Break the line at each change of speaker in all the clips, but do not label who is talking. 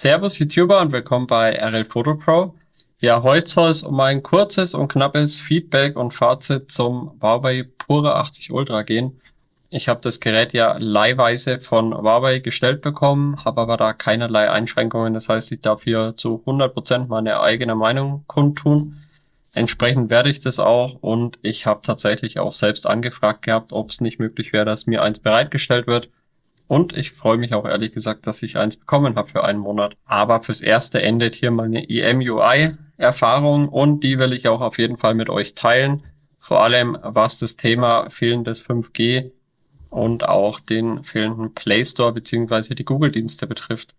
Servus YouTuber und willkommen bei RL Photo Pro. Ja, heute soll es um ein kurzes und knappes Feedback und Fazit zum Huawei Pure 80 Ultra gehen. Ich habe das Gerät ja leihweise von Huawei gestellt bekommen, habe aber da keinerlei Einschränkungen. Das heißt, ich darf hier zu 100% meine eigene Meinung kundtun. Entsprechend werde ich das auch und ich habe tatsächlich auch selbst angefragt gehabt, ob es nicht möglich wäre, dass mir eins bereitgestellt wird. Und ich freue mich auch ehrlich gesagt, dass ich eins bekommen habe für einen Monat. Aber fürs Erste endet hier meine EMUI-Erfahrung und die will ich auch auf jeden Fall mit euch teilen. Vor allem was das Thema fehlendes 5G und auch den fehlenden Play Store bzw. die Google-Dienste betrifft.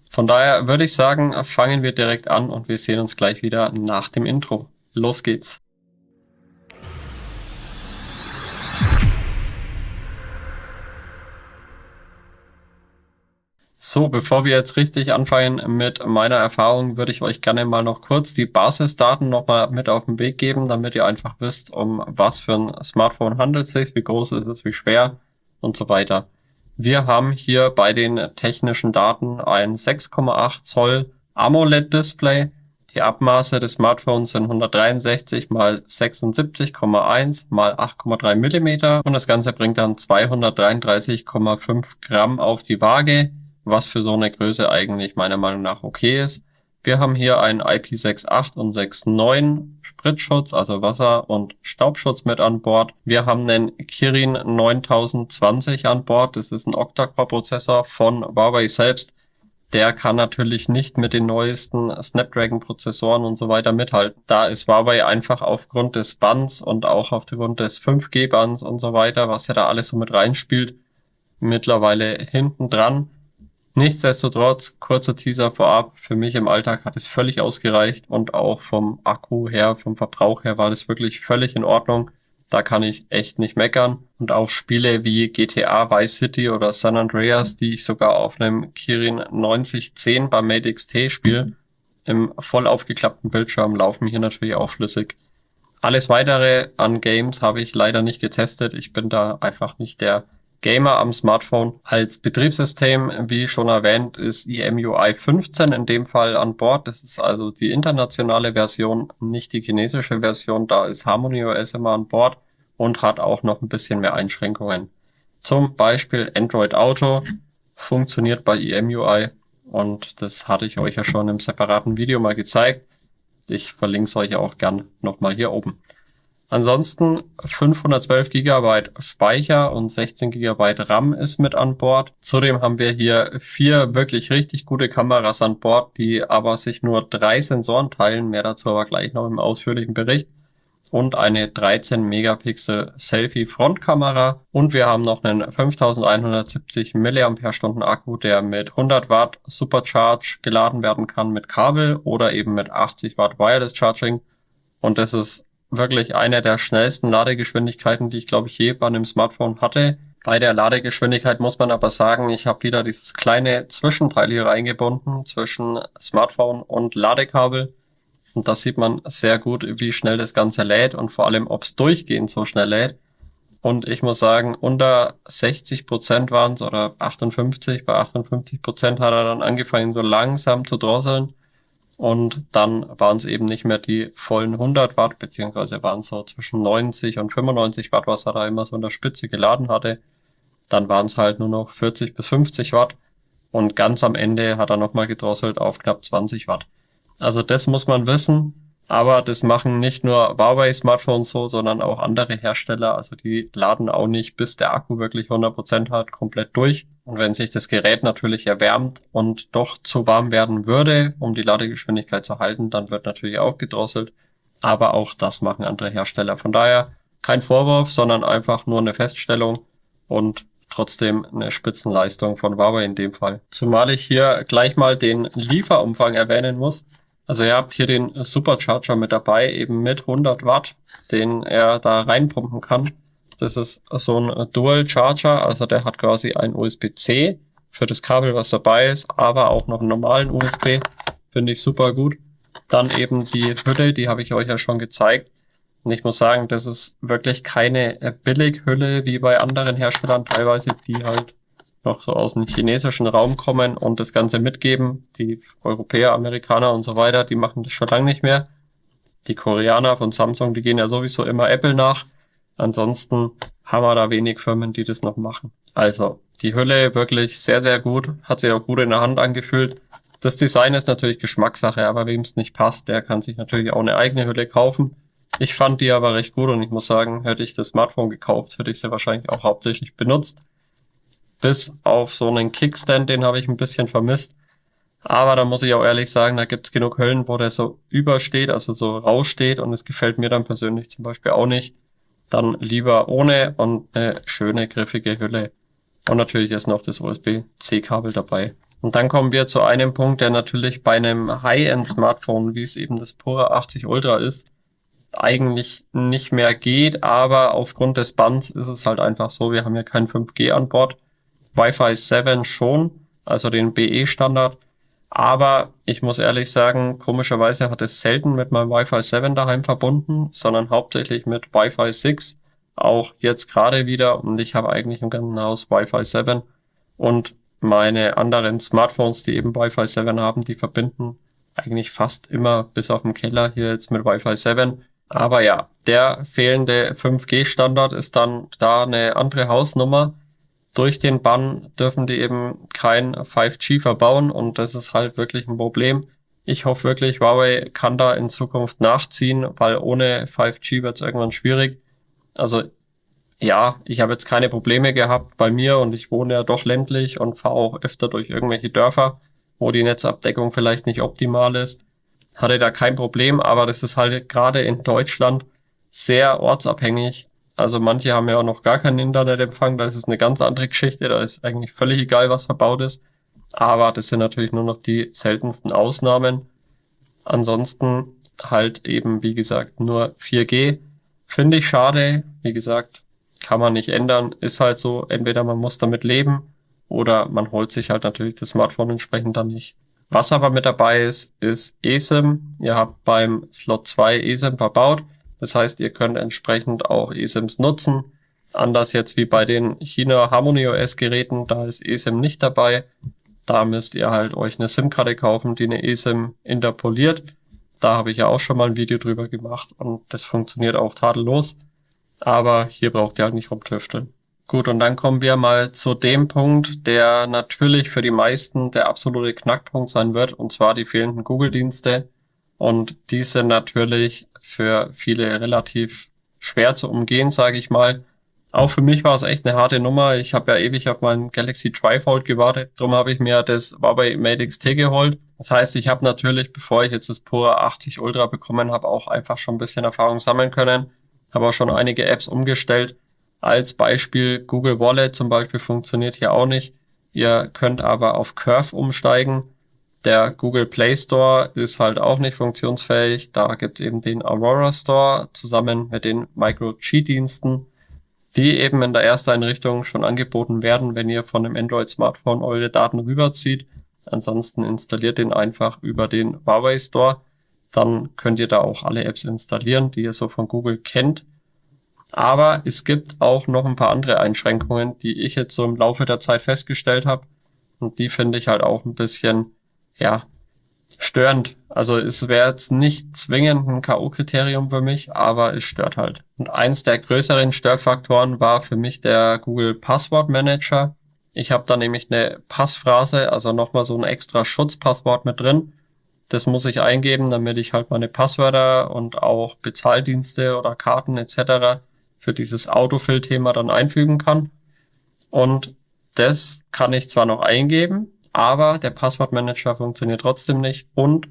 Von daher würde ich sagen, fangen wir direkt an und wir sehen uns gleich wieder nach dem Intro. Los geht's! So, bevor wir jetzt richtig anfangen mit meiner Erfahrung, würde ich euch gerne mal noch kurz die Basisdaten nochmal mit auf den Weg geben, damit ihr einfach wisst, um was für ein Smartphone handelt es sich, wie groß ist es, wie schwer und so weiter. Wir haben hier bei den technischen Daten ein 6,8 Zoll AMOLED-Display. Die Abmaße des Smartphones sind 163 x 76,1 x 8,3 Millimeter und das Ganze bringt dann 233,5 Gramm auf die Waage, was für so eine Größe eigentlich meiner Meinung nach okay ist. Wir haben hier einen IP68 und 6.9 Spritzschutz, also Wasser- und Staubschutz mit an Bord. Wir haben einen Kirin 9020 an Bord. Das ist ein Octa-Core-Prozessor von Huawei selbst. Der kann natürlich nicht mit den neuesten Snapdragon-Prozessoren und so weiter mithalten. Da ist Huawei einfach aufgrund des Bands und auch aufgrund des 5G-Bands und so weiter, was ja da alles so mit reinspielt, mittlerweile hinten dran. Nichtsdestotrotz, kurzer Teaser vorab, für mich im Alltag hat es völlig ausgereicht und auch vom Akku her, vom Verbrauch her war das wirklich völlig in Ordnung. Da kann ich echt nicht meckern. Und auch Spiele wie GTA Vice City oder San Andreas, die ich sogar auf einem Kirin 9010 bei Mate XT spiele, im voll aufgeklappten Bildschirm laufen hier natürlich auch flüssig. Alles weitere an Games habe ich leider nicht getestet. Ich bin da einfach nicht der Gamer am Smartphone. Als Betriebssystem, wie schon erwähnt, ist EMUI 15 in dem Fall an Bord. Das ist also die internationale Version, nicht die chinesische Version. Da ist HarmonyOS immer an Bord und hat auch noch ein bisschen mehr Einschränkungen. Zum Beispiel Android Auto funktioniert bei EMUI und das hatte ich euch ja schon im separaten Video mal gezeigt. Ich verlinke es euch auch gern nochmal hier oben. Ansonsten 512 GB Speicher und 16 GB RAM ist mit an Bord. Zudem haben wir hier 4 wirklich richtig gute Kameras an Bord, die aber sich nur 3 Sensoren teilen, mehr dazu aber gleich noch im ausführlichen Bericht. Und eine 13 Megapixel Selfie Frontkamera. Und wir haben noch einen 5170 mAh Akku, der mit 100 Watt Supercharge geladen werden kann mit Kabel oder eben mit 80 Watt Wireless Charging. Und das ist wirklich eine der schnellsten Ladegeschwindigkeiten, die ich glaube ich je bei einem Smartphone hatte. Bei der Ladegeschwindigkeit muss man aber sagen, ich habe wieder dieses kleine Zwischenteil hier eingebunden zwischen Smartphone und Ladekabel. Und da sieht man sehr gut, wie schnell das Ganze lädt und vor allem, ob es durchgehend so schnell lädt. Und ich muss sagen, unter 60% waren es oder 58, bei 58% hat er dann angefangen so langsam zu drosseln. Und dann waren es eben nicht mehr die vollen 100 Watt, beziehungsweise waren es so zwischen 90 und 95 Watt, was er da immer so in der Spitze geladen hatte. Dann waren es halt nur noch 40 bis 50 Watt. Und ganz am Ende hat er nochmal gedrosselt auf knapp 20 Watt. Also das muss man wissen. Aber das machen nicht nur Huawei-Smartphones so, sondern auch andere Hersteller. Also die laden auch nicht, bis der Akku wirklich 100% hat, komplett durch. Und wenn sich das Gerät natürlich erwärmt und doch zu warm werden würde, um die Ladegeschwindigkeit zu halten, dann wird natürlich auch gedrosselt. Aber auch das machen andere Hersteller. Von daher kein Vorwurf, sondern einfach nur eine Feststellung und trotzdem eine Spitzenleistung von Huawei in dem Fall. Zumal ich hier gleich mal den Lieferumfang erwähnen muss. Also ihr habt hier den Supercharger mit dabei, eben mit 100 Watt, den er da reinpumpen kann. Das ist so ein Dual Charger, also der hat quasi ein USB-C für das Kabel, was dabei ist, aber auch noch einen normalen USB. Finde ich super gut. Dann eben die Hülle, die habe ich euch ja schon gezeigt. Und ich muss sagen, das ist wirklich keine Billighülle wie bei anderen Herstellern teilweise, die halt noch so aus dem chinesischen Raum kommen und das Ganze mitgeben. Die Europäer, Amerikaner und so weiter, die machen das schon lange nicht mehr. Die Koreaner von Samsung, die gehen ja sowieso immer Apple nach. Ansonsten haben wir da wenig Firmen, die das noch machen. Also, die Hülle wirklich sehr, sehr gut. Hat sich auch gut in der Hand angefühlt. Das Design ist natürlich Geschmackssache, aber wem es nicht passt, der kann sich natürlich auch eine eigene Hülle kaufen. Ich fand die aber recht gut und ich muss sagen, hätte ich das Smartphone gekauft, hätte ich sie wahrscheinlich auch hauptsächlich benutzt. Bis auf so einen Kickstand, den habe ich ein bisschen vermisst. Aber da muss ich auch ehrlich sagen, da gibt's genug Hüllen, wo der so übersteht, also so raussteht und es gefällt mir dann persönlich zum Beispiel auch nicht. Dann lieber ohne und eine schöne, griffige Hülle. Und natürlich ist noch das USB-C-Kabel dabei. Und dann kommen wir zu einem Punkt, der natürlich bei einem High-End-Smartphone, wie es eben das Pura 80 Ultra ist, eigentlich nicht mehr geht, aber aufgrund des Bands ist es halt einfach so, wir haben ja kein 5G an Bord. Wi-Fi 7 schon, also den BE-Standard. Aber ich muss ehrlich sagen, komischerweise hat es selten mit meinem Wi-Fi 7 daheim verbunden, sondern hauptsächlich mit Wi-Fi 6. Auch jetzt gerade wieder. Und ich habe eigentlich im ganzen Haus Wi-Fi 7. Und meine anderen Smartphones, die eben Wi-Fi 7 haben, die verbinden eigentlich fast immer bis auf den Keller hier jetzt mit Wi-Fi 7. Aber ja, der fehlende 5G-Standard ist dann da eine andere Hausnummer. Durch den Bann dürfen die eben kein 5G verbauen und das ist halt wirklich ein Problem. Ich hoffe wirklich, Huawei kann da in Zukunft nachziehen, weil ohne 5G wird es irgendwann schwierig. Also ja, ich habe jetzt keine Probleme gehabt bei mir und ich wohne ja doch ländlich und fahre auch öfter durch irgendwelche Dörfer, wo die Netzabdeckung vielleicht nicht optimal ist. Hatte da kein Problem, aber das ist halt gerade in Deutschland sehr ortsabhängig. Also manche haben ja auch noch gar keinen Internetempfang, da ist es eine ganz andere Geschichte, da ist eigentlich völlig egal, was verbaut ist. Aber das sind natürlich nur noch die seltensten Ausnahmen. Ansonsten halt eben, wie gesagt, nur 4G. Finde ich schade. Wie gesagt, kann man nicht ändern. Ist halt so, entweder man muss damit leben oder man holt sich halt natürlich das Smartphone entsprechend dann nicht. Was aber mit dabei ist, ist eSIM. Ihr habt beim Slot 2 eSIM verbaut. Das heißt, ihr könnt entsprechend auch eSIMs nutzen. Anders jetzt wie bei den China Harmony OS Geräten, da ist eSIM nicht dabei. Da müsst ihr halt euch eine SIM-Karte kaufen, die eine eSIM interpoliert. Da habe ich ja auch schon mal ein Video drüber gemacht und das funktioniert auch tadellos. Aber hier braucht ihr halt nicht rumtüfteln. Gut, und dann kommen wir mal zu dem Punkt, der natürlich für die meisten der absolute Knackpunkt sein wird, und zwar die fehlenden Google-Dienste. Und die sind natürlich für viele relativ schwer zu umgehen, sage ich mal. Auch für mich war es echt eine harte Nummer. Ich habe ja ewig auf meinen Galaxy Trifold gewartet. Darum habe ich mir das Huawei Mate XT geholt. Das heißt, ich habe natürlich, bevor ich jetzt das Pura 80 Ultra bekommen habe, auch einfach schon ein bisschen Erfahrung sammeln können. Habe auch schon einige Apps umgestellt. Als Beispiel Google Wallet zum Beispiel funktioniert hier auch nicht. Ihr könnt aber auf Curve umsteigen. Der Google Play Store ist halt auch nicht funktionsfähig. Da gibt's eben den Aurora Store zusammen mit den Micro-G-Diensten, die eben in der Ersteinrichtung schon angeboten werden, wenn ihr von einem Android-Smartphone eure Daten rüberzieht. Ansonsten installiert den einfach über den Huawei Store. Dann könnt ihr da auch alle Apps installieren, die ihr so von Google kennt. Aber es gibt auch noch ein paar andere Einschränkungen, die ich jetzt so im Laufe der Zeit festgestellt habe. Und die finde ich halt auch ein bisschen, ja, störend. Also es wäre jetzt nicht zwingend ein K.O.-Kriterium für mich, aber es stört halt. Und eins der größeren Störfaktoren war für mich der Google Passwort Manager. Ich habe da nämlich eine Passphrase, also nochmal so ein extra Schutzpasswort mit drin. Das muss ich eingeben, damit ich halt meine Passwörter und auch Bezahldienste oder Karten etc. für dieses Autofill-Thema dann einfügen kann. Und das kann ich zwar noch eingeben, aber der Passwortmanager funktioniert trotzdem nicht. Und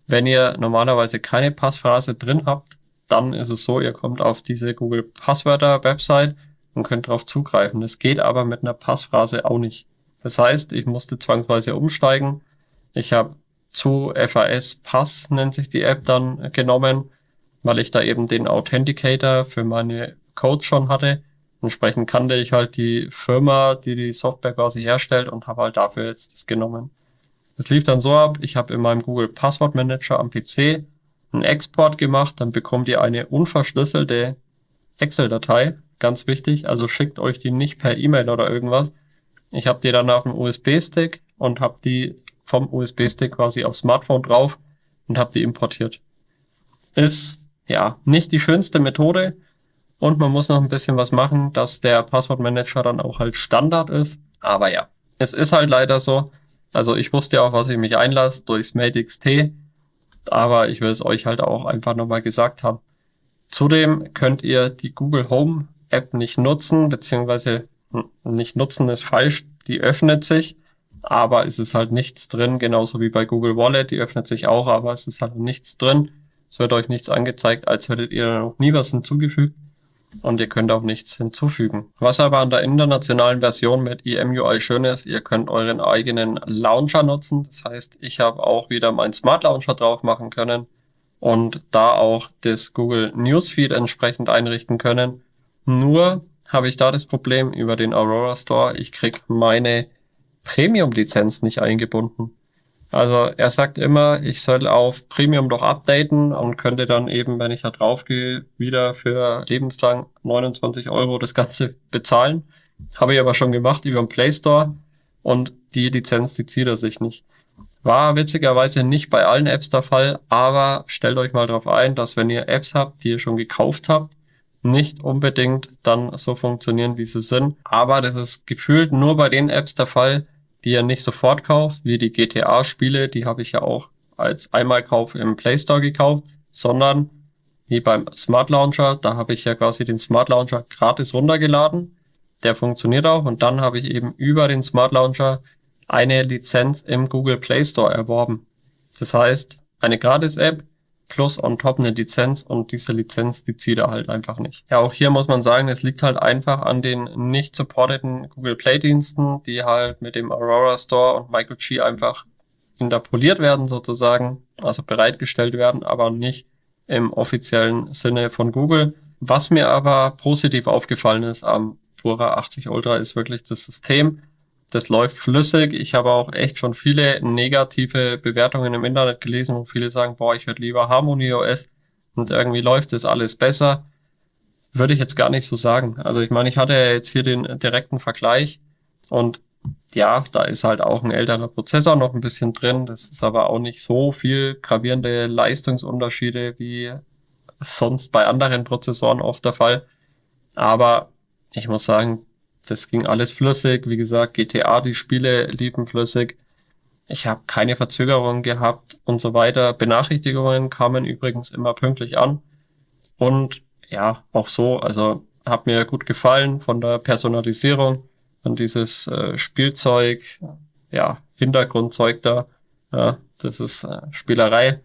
wenn ihr normalerweise keine Passphrase drin habt, dann ist es so, ihr kommt auf diese Google Passwörter Website und könnt darauf zugreifen. Das geht aber mit einer Passphrase auch nicht. Das heißt, ich musste zwangsweise umsteigen. Ich habe zu FAS Pass, nennt sich die App, dann genommen, weil ich da eben den Authenticator für meine Codes schon hatte. Entsprechend kannte ich halt die Firma, die die Software quasi herstellt und habe halt dafür jetzt das genommen. Das lief dann so ab, ich habe in meinem Google Passwort Manager am PC einen Export gemacht, dann bekommt ihr eine unverschlüsselte Excel-Datei, ganz wichtig, also schickt euch die nicht per E-Mail oder irgendwas, Ich habe die dann auf dem USB-Stick und habe die vom USB-Stick quasi aufs Smartphone drauf und habe die importiert. Ist ja nicht die schönste Methode und man muss noch ein bisschen was machen, dass der Passwortmanager dann auch halt Standard ist. Aber ja, es ist halt leider so. Also ich wusste ja auch, was ich mich einlasse durchs MateXT, aber ich will es euch halt auch einfach nochmal gesagt haben. Zudem könnt ihr die Google Home App nicht nutzen, beziehungsweise nicht nutzen ist falsch, die öffnet sich, aber es ist halt nichts drin, genauso wie bei Google Wallet, die öffnet sich auch, aber es ist halt nichts drin. Es wird euch nichts angezeigt, als hättet ihr noch nie was hinzugefügt und ihr könnt auch nichts hinzufügen. Was aber an der internationalen Version mit EMUI schön ist, ihr könnt euren eigenen Launcher nutzen. Das heißt, ich habe auch wieder meinen Smart Launcher drauf machen können und da auch das Google Newsfeed entsprechend einrichten können. Nur habe ich da das Problem über den Aurora Store, ich krieg meine Premium-Lizenz nicht eingebunden. Also er sagt immer, ich soll auf Premium doch updaten und könnte dann eben, wenn ich da drauf gehe, wieder für lebenslang 29 € das Ganze bezahlen. Habe ich aber schon gemacht über den Play Store und die Lizenz, die zieht er sich nicht. War witzigerweise nicht bei allen Apps der Fall, aber stellt euch mal darauf ein, dass wenn ihr Apps habt, die ihr schon gekauft habt, nicht unbedingt dann so funktionieren, wie sie sind. Aber das ist gefühlt nur bei den Apps der Fall, die ihr nicht sofort kauft, wie die GTA-Spiele, die habe ich ja auch als Einmalkauf im Play Store gekauft, sondern wie beim Smart Launcher, da habe ich ja quasi den Smart Launcher gratis runtergeladen. Der funktioniert auch und dann habe ich eben über den Smart Launcher eine Lizenz im Google Play Store erworben. Das heißt, eine Gratis-App plus on top eine Lizenz und diese Lizenz, die zieht er halt einfach nicht. Ja, auch hier muss man sagen, es liegt halt einfach an den nicht supporteten Google Play Diensten, die halt mit dem Aurora Store und MicroG einfach interpoliert werden sozusagen, also bereitgestellt werden, aber nicht im offiziellen Sinne von Google. Was mir aber positiv aufgefallen ist am Pura 80 Ultra ist wirklich das System. Das läuft flüssig. Ich habe auch echt schon viele negative Bewertungen im Internet gelesen, wo viele sagen, boah, ich hätte lieber Harmony OS und irgendwie läuft das alles besser. Würde ich jetzt gar nicht so sagen. Also ich meine, ich hatte ja jetzt hier den direkten Vergleich und ja, da ist halt auch ein älterer Prozessor noch ein bisschen drin. Das ist aber auch nicht so viel gravierende Leistungsunterschiede wie sonst bei anderen Prozessoren oft der Fall. Aber ich muss sagen, das ging alles flüssig. Wie gesagt, GTA, die Spiele liefen flüssig. Ich habe keine Verzögerungen gehabt und so weiter. Benachrichtigungen kamen übrigens immer pünktlich an. Und ja, auch so, also hat mir gut gefallen von der Personalisierung und dieses Spielzeug, ja, Hintergrundzeug da. Ja, das ist Spielerei.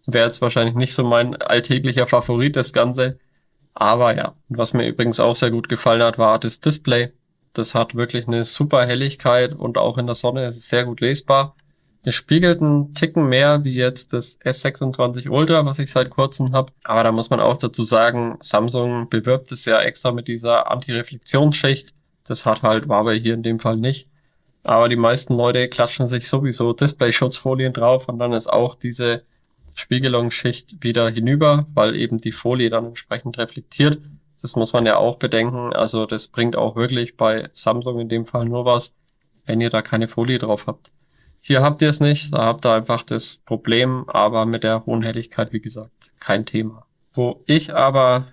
Wäre jetzt wahrscheinlich nicht so mein alltäglicher Favorit, das Ganze. Aber ja, was mir übrigens auch sehr gut gefallen hat, war das Display. Das hat wirklich eine super Helligkeit und auch in der Sonne ist es sehr gut lesbar. Es spiegelt einen Ticken mehr wie jetzt das S26 Ultra, was ich seit kurzem habe. Aber da muss man auch dazu sagen, Samsung bewirbt es ja extra mit dieser Antireflexionsschicht. Das hat halt Huawei hier in dem Fall nicht. Aber die meisten Leute klatschen sich sowieso Display-Schutzfolien drauf und dann ist auch diese Spiegelungsschicht wieder hinüber, weil eben die Folie dann entsprechend reflektiert. Das muss man ja auch bedenken. Also das bringt auch wirklich bei Samsung in dem Fall nur was, wenn ihr da keine Folie drauf habt. Hier habt ihr es nicht, da habt ihr einfach das Problem, aber mit der hohen Helligkeit, wie gesagt, kein Thema. Wo ich aber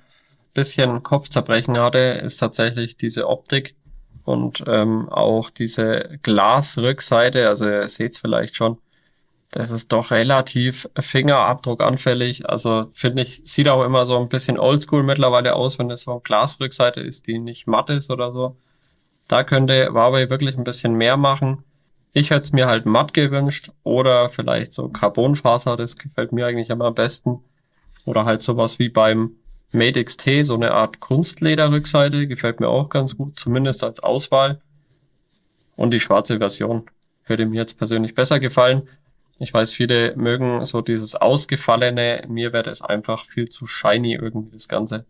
bisschen Kopfzerbrechen hatte, ist tatsächlich diese Optik und auch diese Glasrückseite. Also ihr seht es vielleicht schon, das ist doch relativ fingerabdruckanfällig. Also finde ich, sieht auch immer so ein bisschen oldschool mittlerweile aus, wenn es so eine Glasrückseite ist, die nicht matt ist oder so. Da könnte Huawei wirklich ein bisschen mehr machen. Ich hätte es mir halt matt gewünscht oder vielleicht so Carbonfaser, das gefällt mir eigentlich immer am besten. Oder halt sowas wie beim Mate XT, so eine Art Kunstlederrückseite, gefällt mir auch ganz gut, zumindest als Auswahl. Und die schwarze Version hätte mir jetzt persönlich besser gefallen. Ich weiß, viele mögen so dieses Ausgefallene. Mir wäre das einfach viel zu shiny irgendwie, das Ganze.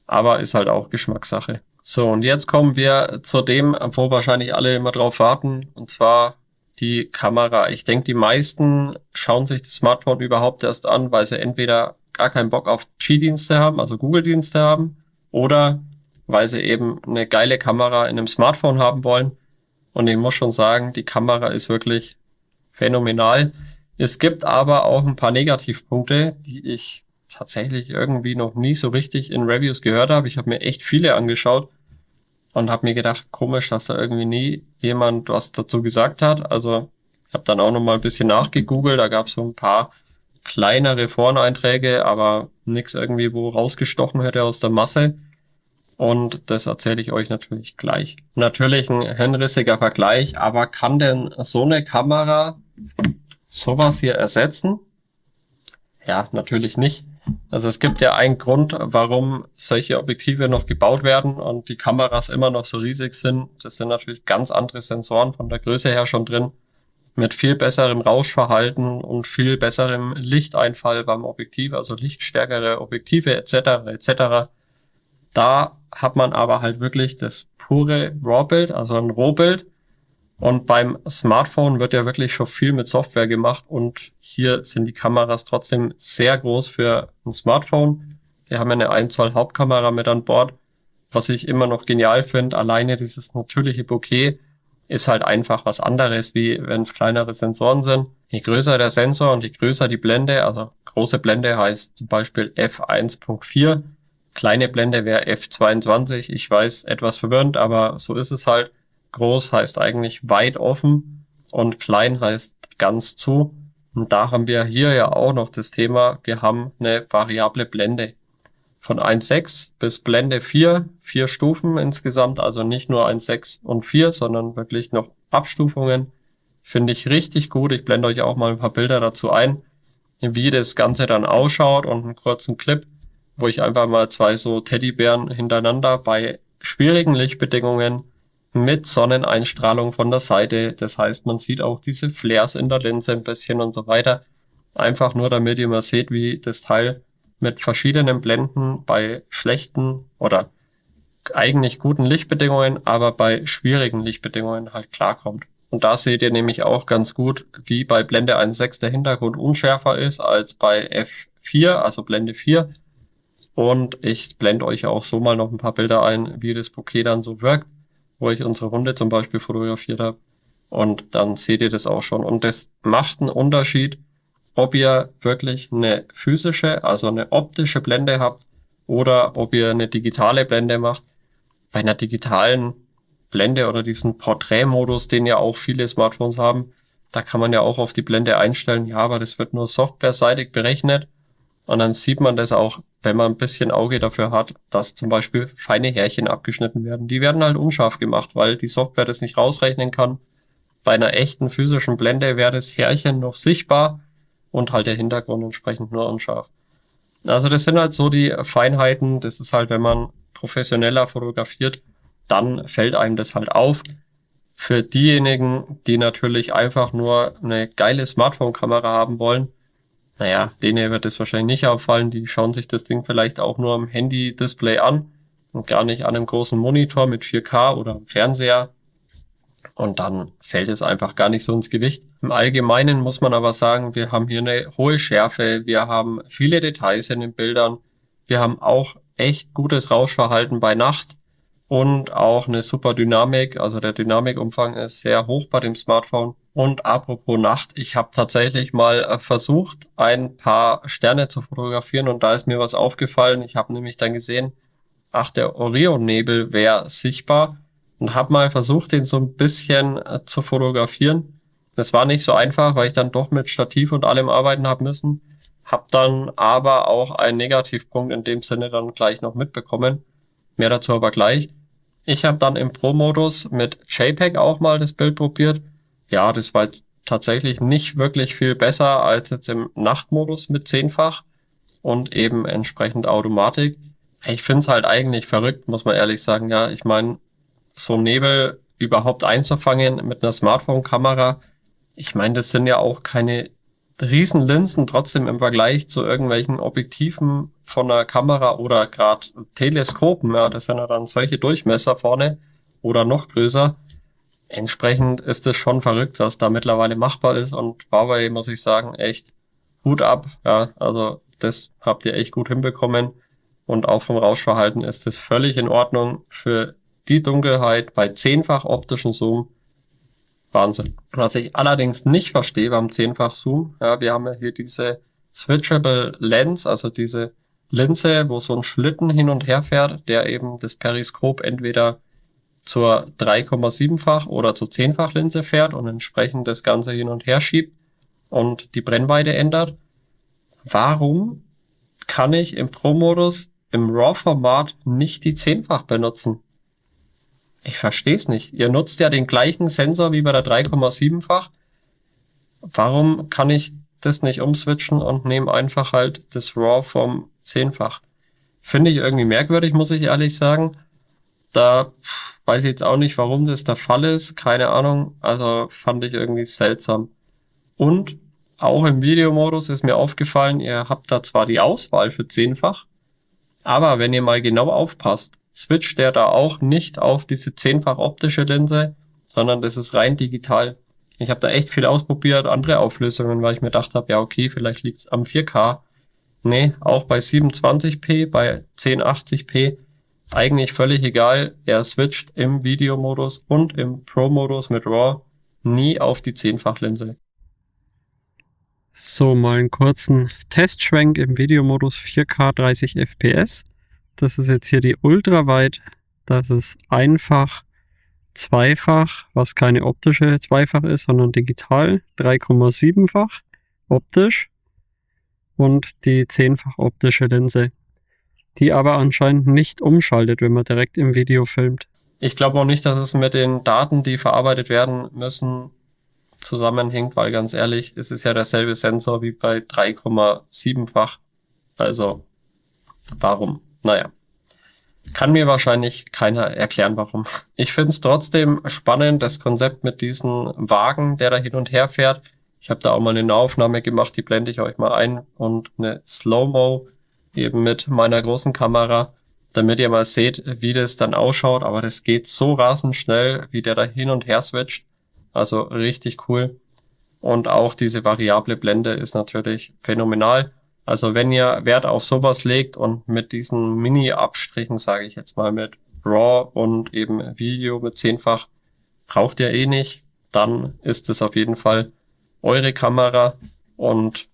Aber ist halt auch Geschmackssache. So, und jetzt kommen wir zu dem, wo wahrscheinlich alle immer drauf warten. Und zwar die Kamera. Ich denke, die meisten schauen sich das Smartphone überhaupt erst an, weil sie entweder gar keinen Bock auf G-Dienste haben, also Google-Dienste haben, oder weil sie eben eine geile Kamera in einem Smartphone haben wollen. Und ich muss schon sagen, die Kamera ist wirklich phänomenal. Es gibt aber auch ein paar Negativpunkte, die ich tatsächlich irgendwie noch nie so richtig in Reviews gehört habe. Ich habe mir echt viele angeschaut und habe mir gedacht, komisch, dass da irgendwie nie jemand was dazu gesagt hat. Also ich habe dann auch noch mal ein bisschen nachgegoogelt, da gab es so ein paar kleinere Foreneinträge, aber nichts irgendwie, wo rausgestochen hätte aus der Masse. Und das erzähle ich euch natürlich gleich. Natürlich ein hirnrissiger Vergleich, aber kann denn so eine Kamera sowas hier ersetzen? Ja, natürlich nicht. Also es gibt ja einen Grund, warum solche Objektive noch gebaut werden und die Kameras immer noch so riesig sind. Das sind natürlich ganz andere Sensoren von der Größe her schon drin, mit viel besserem Rauschverhalten und viel besserem Lichteinfall beim Objektiv, also lichtstärkere Objektive etc. etc. Da hat man aber halt wirklich das pure RAW-Bild, also ein Rohbild. Und beim Smartphone wird ja wirklich schon viel mit Software gemacht und hier sind die Kameras trotzdem sehr groß für ein Smartphone. Die haben ja eine 1 Zoll Hauptkamera mit an Bord, was ich immer noch genial finde. Alleine dieses natürliche Bokeh ist halt einfach was anderes, wie wenn es kleinere Sensoren sind. Je größer der Sensor und je größer die Blende, also große Blende heißt zum Beispiel f1.4, kleine Blende wäre f22. Ich weiß, etwas verwirrend, aber so ist es halt. Groß heißt eigentlich weit offen und klein heißt ganz zu. Und da haben wir hier ja auch noch das Thema, wir haben eine variable Blende. Von 1,6 bis Blende 4, 4 Stufen insgesamt, also nicht nur 1,6 und 4, sondern wirklich noch Abstufungen. Finde ich richtig gut. Ich blende euch auch mal ein paar Bilder dazu ein, wie das Ganze dann ausschaut und einen kurzen Clip, wo ich einfach mal 2 so Teddybären hintereinander bei schwierigen Lichtbedingungen mit Sonneneinstrahlung von der Seite. Das heißt, man sieht auch diese Flares in der Linse ein bisschen und so weiter. Einfach nur, damit ihr mal seht, wie das Teil mit verschiedenen Blenden bei schlechten oder eigentlich guten Lichtbedingungen, aber bei schwierigen Lichtbedingungen halt klarkommt. Und da seht ihr nämlich auch ganz gut, wie bei Blende 1.6 der Hintergrund unschärfer ist als bei F4, also Blende 4. Und ich blende euch auch so mal noch ein paar Bilder ein, wie das Bokeh dann so wirkt, wo ich unsere Hunde zum Beispiel fotografiert habe. Und dann seht ihr das auch schon. Und das macht einen Unterschied, ob ihr wirklich eine physische, also eine optische Blende habt oder ob ihr eine digitale Blende macht. Bei einer digitalen Blende oder diesen Porträtmodus, den ja auch viele Smartphones haben, da kann man ja auch auf die Blende einstellen. Ja, aber das wird nur softwareseitig berechnet. Und dann sieht man das auch, wenn man ein bisschen Auge dafür hat, dass zum Beispiel feine Härchen abgeschnitten werden. Die werden halt unscharf gemacht, weil die Software das nicht rausrechnen kann. Bei einer echten physischen Blende wäre das Härchen noch sichtbar und halt der Hintergrund entsprechend nur unscharf. Also das sind halt so die Feinheiten. Das ist halt, wenn man professioneller fotografiert, dann fällt einem das halt auf. Für diejenigen, die natürlich einfach nur eine geile Smartphone-Kamera haben wollen, naja, denen wird es wahrscheinlich nicht auffallen. Die schauen sich das Ding vielleicht auch nur am Handy-Display an und gar nicht an einem großen Monitor mit 4K oder am Fernseher. Und dann fällt es einfach gar nicht so ins Gewicht. Im Allgemeinen muss man aber sagen, wir haben hier eine hohe Schärfe, wir haben viele Details in den Bildern, wir haben auch echt gutes Rauschverhalten bei Nacht und auch eine super Dynamik. Also der Dynamikumfang ist sehr hoch bei dem Smartphone. Und apropos Nacht, ich habe tatsächlich mal versucht, ein paar Sterne zu fotografieren und da ist mir was aufgefallen. Ich habe nämlich dann gesehen, ach, der Orionnebel wäre sichtbar und habe mal versucht, den so ein bisschen zu fotografieren. Das war nicht so einfach, weil ich dann doch mit Stativ und allem arbeiten habe müssen. Hab dann aber auch einen Negativpunkt in dem Sinne dann gleich noch mitbekommen. Mehr dazu aber gleich. Ich habe dann im Pro-Modus mit JPEG auch mal das Bild probiert. Ja, das war tatsächlich nicht wirklich viel besser als jetzt im Nachtmodus mit 10-fach und eben entsprechend Automatik. Ich find's halt eigentlich verrückt, muss man ehrlich sagen. Ja, ich meine, so Nebel überhaupt einzufangen mit einer Smartphone-Kamera, ich meine, das sind ja auch keine Riesenlinsen, trotzdem im Vergleich zu irgendwelchen Objektiven von einer Kamera oder gerade Teleskopen, ja, das sind ja dann solche Durchmesser vorne oder noch größer. Entsprechend ist es schon verrückt, was da mittlerweile machbar ist und Huawei, muss ich sagen, echt Hut ab. Ja, also das habt ihr echt gut hinbekommen und auch vom Rauschverhalten ist es völlig in Ordnung. Für die Dunkelheit bei 10-fach optischen Zoom Wahnsinn. Was ich allerdings nicht verstehe beim 10-fach-Zoom, ja, wir haben ja hier diese Switchable Lens, also diese Linse, wo so ein Schlitten hin und her fährt, der eben das Periskop entweder zur 3,7-fach oder zur 10-fach Linse fährt und entsprechend das Ganze hin und her schiebt und die Brennweite ändert. Warum kann ich im Pro-Modus im RAW-Format nicht die 10-fach benutzen? Ich verstehe es nicht. Ihr nutzt ja den gleichen Sensor wie bei der 3,7-fach. Warum kann ich das nicht umswitchen und nehme einfach halt das RAW vom 10-fach? Finde ich irgendwie merkwürdig, muss ich ehrlich sagen. Da weiß ich jetzt auch nicht, warum das der Fall ist. Keine Ahnung. Also fand ich irgendwie seltsam. Und auch im Videomodus ist mir aufgefallen, ihr habt da zwar die Auswahl für 10-fach, aber wenn ihr mal genau aufpasst, switcht der da auch nicht auf diese 10-fach optische Linse, sondern das ist rein digital. Ich habe da echt viel ausprobiert, andere Auflösungen, weil ich mir gedacht habe, ja okay, vielleicht liegt's am 4K. Nee, auch bei 27p, bei 1080p, eigentlich völlig egal. Er switcht im Videomodus und im Pro-Modus mit RAW nie auf die 10-fach Linse. So, mal einen kurzen Testschwenk im Videomodus 4K 30 FPS. Das ist jetzt hier die Ultraweit. Das ist einfach, zweifach, was keine optische Zweifach ist, sondern digital. 3,7-fach optisch und die 10-fach optische Linse, die aber anscheinend nicht umschaltet, wenn man direkt im Video filmt. Ich glaube auch nicht, dass es mit den Daten, die verarbeitet werden müssen, zusammenhängt, weil ganz ehrlich, es ist ja derselbe Sensor wie bei 3,7-fach. Also, warum? Naja. Kann mir wahrscheinlich keiner erklären, warum. Ich finde es trotzdem spannend, das Konzept mit diesem Wagen, der da hin und her fährt. Ich habe da auch mal eine Aufnahme gemacht, die blende ich euch mal ein und eine Slow-Mo eben mit meiner großen Kamera, damit ihr mal seht, wie das dann ausschaut. Aber das geht so rasend schnell, wie der da hin und her switcht. Also richtig cool. Und auch diese variable Blende ist natürlich phänomenal. Also wenn ihr Wert auf sowas legt und mit diesen Mini-Abstrichen, sage ich jetzt mal, mit RAW und eben Video mit 10-fach, braucht ihr eh nicht, dann ist es auf jeden Fall eure Kamera und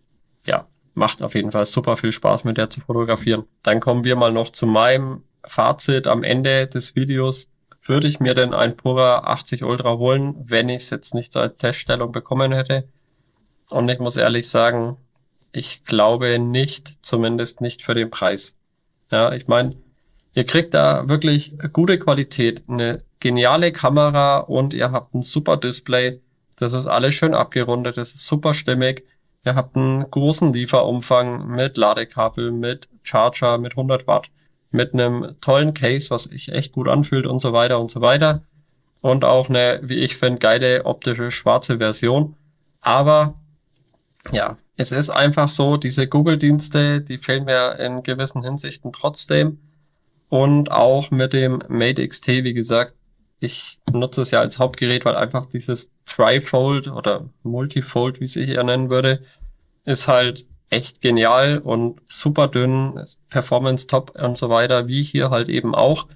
ja, macht auf jeden Fall super viel Spaß mit der zu fotografieren. Dann kommen wir mal noch zu meinem Fazit am Ende des Videos. Würde ich mir denn ein Pura 80 Ultra holen, wenn ich es jetzt nicht als Teststellung bekommen hätte? Und ich muss ehrlich sagen, ich glaube nicht, zumindest nicht für den Preis. Ja, ich meine, ihr kriegt da wirklich gute Qualität, eine geniale Kamera und ihr habt ein super Display. Das ist alles schön abgerundet, das ist super stimmig. Ihr habt einen großen Lieferumfang mit Ladekabel, mit Charger, mit 100 Watt, mit einem tollen Case, was sich echt gut anfühlt und so weiter und so weiter. Und auch eine, wie ich finde, geile optische schwarze Version. Aber ja, es ist einfach so, diese Google-Dienste, die fehlen mir in gewissen Hinsichten trotzdem. Und auch mit dem Mate XT, wie gesagt, ich nutze es ja als Hauptgerät, weil einfach dieses Trifold oder Multifold, wie es ich eher nennen würde, ist halt echt genial und super dünn, Performance top und so weiter, wie hier halt eben auch.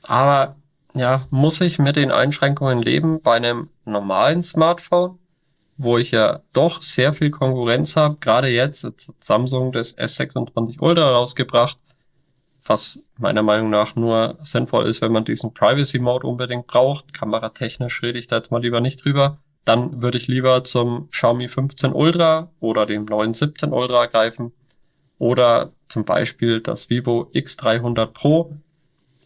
Aber ja, muss ich mit den Einschränkungen leben bei einem normalen Smartphone, wo ich ja doch sehr viel Konkurrenz habe. Gerade jetzt hat Samsung das S26 Ultra rausgebracht, was meiner Meinung nach nur sinnvoll ist, wenn man diesen Privacy Mode unbedingt braucht. Kameratechnisch rede ich da jetzt mal lieber nicht drüber. Dann würde ich lieber zum Xiaomi 15 Ultra oder dem neuen 17 Ultra greifen. Oder zum Beispiel das Vivo X300 Pro,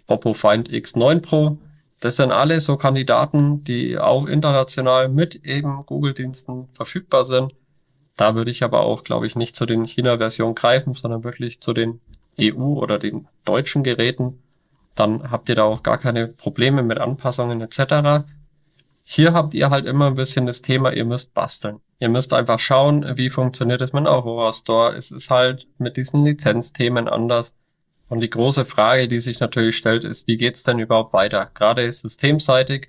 Oppo Find X9 Pro. Das sind alles so Kandidaten, die auch international mit eben Google-Diensten verfügbar sind. Da würde ich aber auch, glaube ich, nicht zu den China-Versionen greifen, sondern wirklich zu den EU- oder den deutschen Geräten. Dann habt ihr da auch gar keine Probleme mit Anpassungen etc. Hier habt ihr halt immer ein bisschen das Thema, ihr müsst basteln. Ihr müsst einfach schauen, wie funktioniert es mit Aurora Store. Es ist halt mit diesen Lizenzthemen anders. Und die große Frage, die sich natürlich stellt, ist, wie geht's denn überhaupt weiter? Gerade systemseitig.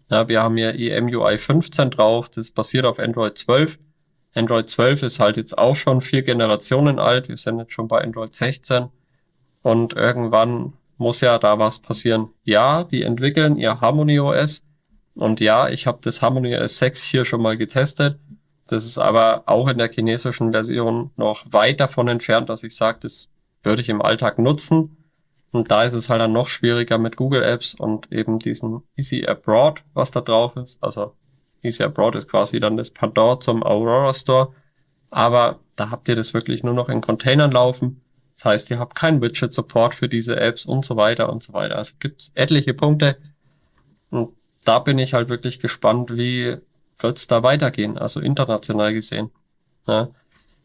Ja, wir haben hier EMUI 15 drauf, das basiert auf Android 12. Android 12 ist halt jetzt auch schon 4 Generationen alt. Wir sind jetzt schon bei Android 16. Und irgendwann muss ja da was passieren. Ja, die entwickeln ihr Harmony OS, Und ja, ich habe das Harmony S6 hier schon mal getestet. Das ist aber auch in der chinesischen Version noch weit davon entfernt, dass ich sage, das würde ich im Alltag nutzen. Und da ist es halt dann noch schwieriger mit Google Apps und eben diesen Easy Abroad, was da drauf ist. Also Easy Abroad ist quasi dann das Pendant zum Aurora Store. Aber da habt ihr das wirklich nur noch in Containern laufen. Das heißt, ihr habt keinen Widget-Support für diese Apps und so weiter und so weiter. Also gibt's etliche Punkte. Und da bin ich halt wirklich gespannt, wie wird's da weitergehen, also international gesehen. Ja.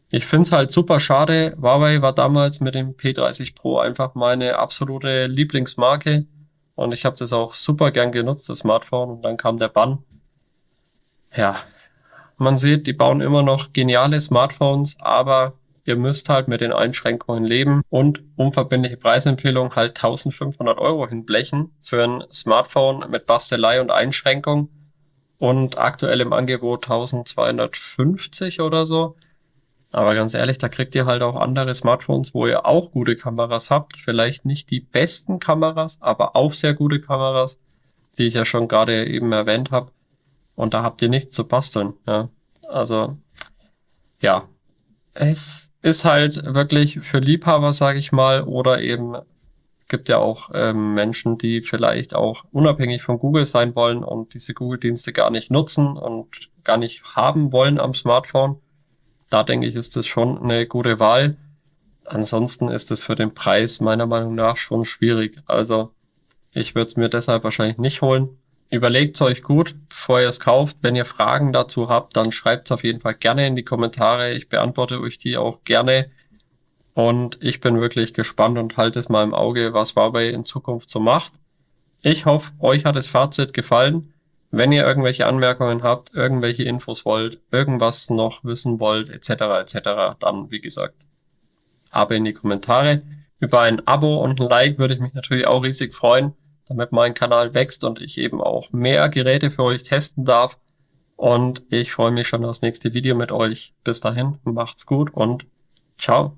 Ich find's halt super schade. Huawei war damals mit dem P30 Pro einfach meine absolute Lieblingsmarke. Und ich habe das auch super gern genutzt, das Smartphone. Und dann kam der Bann. Ja, man sieht, die bauen immer noch geniale Smartphones, aber ihr müsst halt mit den Einschränkungen leben und unverbindliche Preisempfehlung halt 1500 Euro hinblechen für ein Smartphone mit Bastelei und Einschränkung und aktuell im Angebot 1250 oder so. Aber ganz ehrlich, da kriegt ihr halt auch andere Smartphones, wo ihr auch gute Kameras habt. Vielleicht nicht die besten Kameras, aber auch sehr gute Kameras, die ich ja schon gerade eben erwähnt habe. Und da habt ihr nichts zu basteln. Ja. Also, ja. Es ist halt wirklich für Liebhaber, sage ich mal, oder eben gibt ja auch Menschen, die vielleicht auch unabhängig von Google sein wollen und diese Google-Dienste gar nicht nutzen und gar nicht haben wollen am Smartphone. Da denke ich, ist das schon eine gute Wahl. Ansonsten ist es für den Preis meiner Meinung nach schon schwierig. Also ich würde es mir deshalb wahrscheinlich nicht holen. Überlegt's euch gut, bevor ihr es kauft. Wenn ihr Fragen dazu habt, dann schreibt's auf jeden Fall gerne in die Kommentare. Ich beantworte euch die auch gerne. Und ich bin wirklich gespannt und halte es mal im Auge, was Huawei in Zukunft so macht. Ich hoffe, euch hat das Fazit gefallen. Wenn ihr irgendwelche Anmerkungen habt, irgendwelche Infos wollt, irgendwas noch wissen wollt, etc., etc., dann, wie gesagt, aber in die Kommentare. Über ein Abo und ein Like würde ich mich natürlich auch riesig freuen, damit mein Kanal wächst und ich eben auch mehr Geräte für euch testen darf. Und ich freue mich schon aufs nächste Video mit euch. Bis dahin, macht's gut und ciao.